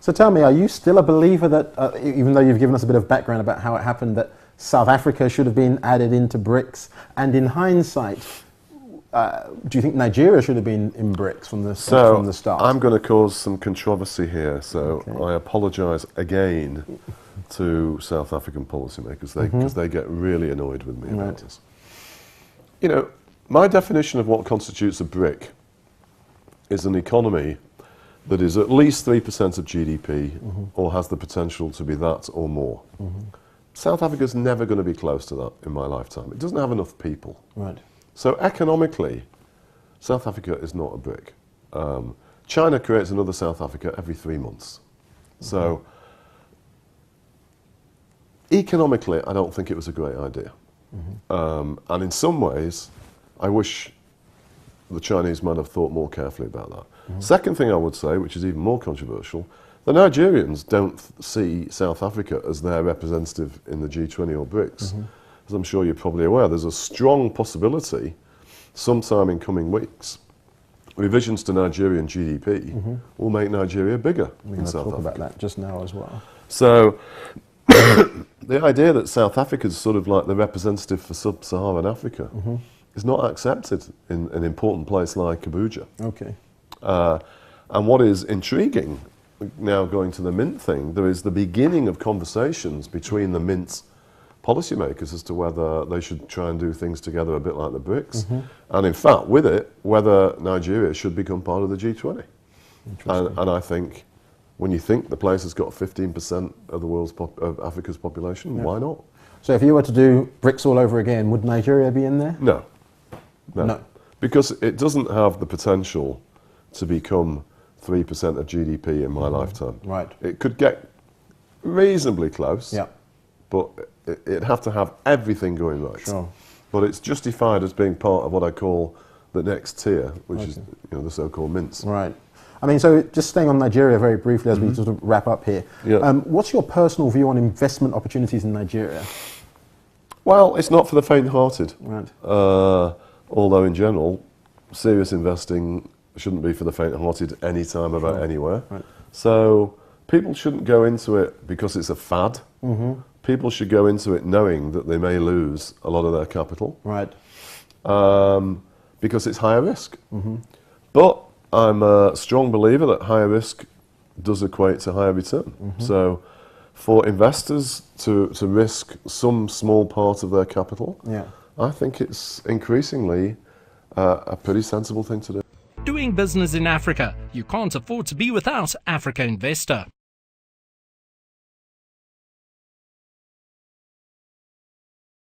So tell me, are you still a believer that, even though you've given us a bit of background about how it happened, that South Africa should have been added into BRICS, and in hindsight, do you think Nigeria should have been in BRICS from the start? I'm going to cause some controversy here, so Okay. I apologise again to South African policymakers because they get really annoyed with me about this. You know, my definition of what constitutes a BRIC is an economy that is at least 3% of GDP or has the potential to be that or more. South Africa's never going to be close to that in my lifetime. It doesn't have enough people. Right. So economically, South Africa is not a BRIC. China creates another South Africa every 3 months. So economically, I don't think it was a great idea. And in some ways, I wish the Chinese might have thought more carefully about that. Second thing I would say, which is even more controversial, the Nigerians don't see South Africa as their representative in the G20 or BRICS. As I'm sure you're probably aware, there's a strong possibility sometime in coming weeks, revisions to Nigerian GDP will make Nigeria bigger in South Africa. We're going to talk about that just now as well. So the idea that South Africa is sort of like the representative for sub-Saharan Africa is not accepted in an important place like Abuja. Okay. And what is intriguing, now going to the Mint thing, there is the beginning of conversations between the Mint policymakers as to whether they should try and do things together a bit like the BRICS. And in fact, with it, whether Nigeria should become part of the G20. And I think, when you think the place has got 15% of the world's of Africa's population, why not? So if you were to do BRICS all over again, would Nigeria be in there? No. No. Because it doesn't have the potential to become 3% of GDP in my lifetime. Right. It could get reasonably close, Yeah. but it'd have to have everything going right. Sure. But it's justified as being part of what I call the next tier, which is the so-called mints. Right. I mean, so just staying on Nigeria very briefly as we sort of wrap up here. Yeah. What's your personal view on investment opportunities in Nigeria? Well, it's not for the faint-hearted. Right. Although in general, serious investing shouldn't be for the faint-hearted any time about anywhere. Right. So people shouldn't go into it because it's a fad. People should go into it knowing that they may lose a lot of their capital. Right. Because it's higher risk. But I'm a strong believer that higher risk does equate to higher return. So for investors to risk some small part of their capital, I think it's increasingly a pretty sensible thing to do. Doing business in Africa, you can't afford to be without Africa Investor.